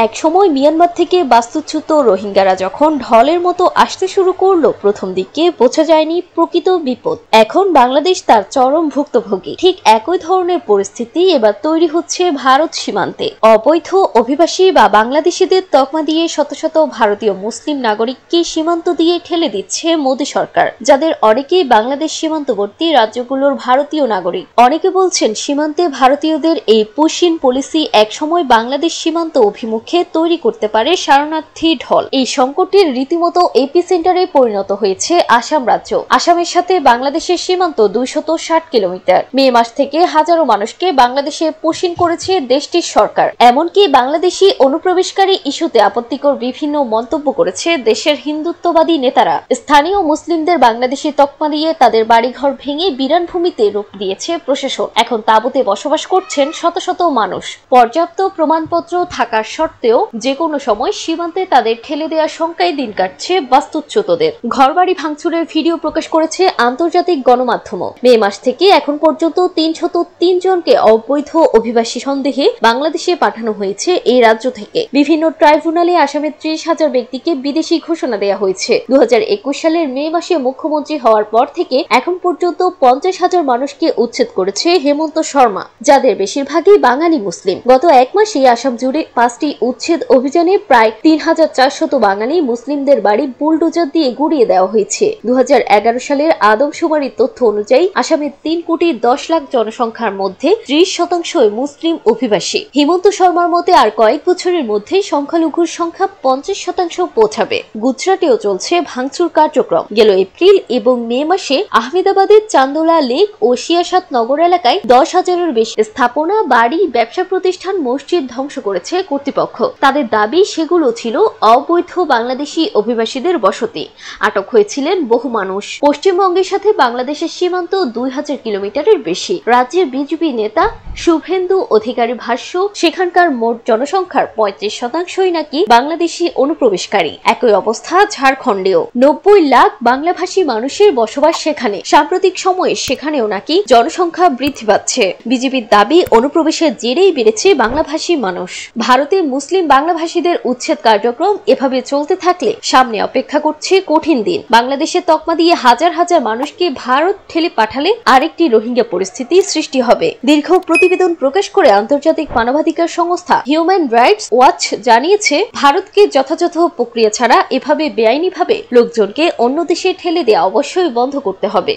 একসময় মিয়ানমার থেকে বাস্তুচ্যুত রোহিঙ্গারা যখন ঢলের মতো আসতে শুরু করলো, প্রথম দিকে বোঝা যায়নি প্রকৃত বিপদ। এখন বাংলাদেশ তার চরম ভুক্তভোগী। ঠিক একই ধরনের পরিস্থিতি এবার তৈরি হচ্ছে ভারত সীমান্তে। অবৈধ অভিবাসী বা বাংলাদেশিদের তকমা দিয়ে শত শত ভারতীয় মুসলিম নাগরিককে সীমান্ত দিয়ে ঠেলে দিচ্ছে মোদী সরকার, যাদের অনেকেই বাংলাদেশ সীমান্তবর্তী রাজ্যগুলোর ভারতীয় নাগরিক। অনেকে বলছেন সীমান্তে ভারতীয়দের এই পুশিন পলিসি একসময় বাংলাদেশ সীমান্ত অভিমুখে তৈরি করতে পারে শরণার্থী ঢল। এই সংকটের রীতিমতো এপিসেন্টারে পরিণত হয়েছে আসাম রাজ্য। আসামের সাথে বাংলাদেশের সীমান্ত 260 কিলোমিটার। মে মাস থেকে হাজারো মানুষকে বাংলাদেশে পুশিন করেছে দেশটির সরকার। এমনকি বাংলাদেশি অনুপ্রবেশকারী ইস্যুতে আপত্তিকর বিভিন্ন মন্তব্য করেছে দেশের হিন্দুত্ববাদী নেতারা। স্থানীয় মুসলিমদের বাংলাদেশি তকমা দিয়ে তাদের বাড়িঘর ভেঙে বিরান ভূমিতে রূপ দিয়েছে প্রশাসন। এখন তাঁবুতে বসবাস করছেন শত শত মানুষ। পর্যাপ্ত প্রমাণপত্র থাকার সত্ত্বেও যে কোনো সময় সীমান্তে তাদের ঠেলে দেওয়ার শঙ্কায় দিন কাটছে বাস্তুচ্যুতদের। ঘরবাড়ি ভাঙচুরের ভিডিও প্রকাশ করেছে আন্তর্জাতিক গণমাধ্যম। মে মাস থেকে এখন পর্যন্ত 303 জনকে অবৈধ অভিবাসী সন্দেহে বাংলাদেশে পাঠানো হয়েছে এই রাজ্য থেকে। বিভিন্ন ট্রাইব্যুনালে আসামের 30,000 ব্যক্তিকে বিদেশি ঘোষণা দেওয়া হয়েছে। 2021 সালের মে মাসে মুখ্যমন্ত্রী হওয়ার পর থেকে এখন পর্যন্ত 50,000 মানুষকে উচ্ছেদ করেছে হেমন্ত শর্মা, যাদের বেশিরভাগই বাঙালি মুসলিম। গত এক মাসে আসাম জুড়ে 5টি উচ্ছেদ অভিযানে প্রায় 3,400 বাঙালি মুসলিমদের বাড়ি বুলডোজার দিয়ে গুড়িয়ে দেওয়া হয়েছে। 2011 সালের আদমশুমারির তথ্য অনুযায়ী আসামের 3,10,00,000 জনসংখ্যার মধ্যে 30% মুসলিম অভিবাসী। হেমন্ত শর্মার মতে আর কয়েক বছরের মধ্যে সংখ্যালঘুর সংখ্যা 50% পৌঁছাবে। গুজরাটেও চলছে ভাঙচুর কার্যক্রম। গেল এপ্রিল এবং মে মাসে আহমেদাবাদের চান্দোলা লেক ও সিয়াসাত নগর এলাকায় 10,000-এর বেশি স্থাপনা, বাড়ি, ব্যবসা প্রতিষ্ঠান, মসজিদ ধ্বংস করেছে কর্তৃপক্ষ। তাদের দাবি সেগুলো ছিল অবৈধ বাংলাদেশি অভিবাসীদের বসতি। আটক হয়েছিলেন বহু মানুষ। পশ্চিমবঙ্গের সাথে বাংলাদেশের সীমান্ত 2000 কিলোমিটারের বেশি। রাজ্যের বিজেপি নেতা শুভেন্দু অধিকারী ভাষ্য, সেখানকার মোট জনসংখ্যার 35% নাকি বাংলাদেশি অনুপ্রবেশকারী। একই অবস্থা ঝাড়খণ্ডেও। 90 লাখ বাংলাভাষী মানুষের বসবাস সেখানে। সাম্প্রতিক সময়ে সেখানেও নাকি জনসংখ্যা বৃদ্ধি পাচ্ছে। বিজেপির দাবি, অনুপ্রবেশের জেরেই বেড়েছে বাংলাভাষী মানুষ। ভারতের মুসলিম বাংলাভাষীদের উচ্ছেদ কার্যক্রম এভাবে চলতে থাকলে সামনে অপেক্ষা করছে কঠিন দিন। বাংলাদেশের তকমা দিয়ে হাজার হাজার মানুষকে ভারত ঠেলে পাঠালে আরেকটি রোহিঙ্গা পরিস্থিতি সৃষ্টি হবে। দীর্ঘ প্রতিবেদন প্রকাশ করে আন্তর্জাতিক মানবাধিকার সংস্থা হিউম্যান রাইটস ওয়াচ জানিয়েছে, ভারতকে যথাযথ প্রক্রিয়া ছাড়া এভাবে বেআইনিভাবে লোকজনকে অন্য দেশে ঠেলে দেওয়া অবশ্যই বন্ধ করতে হবে।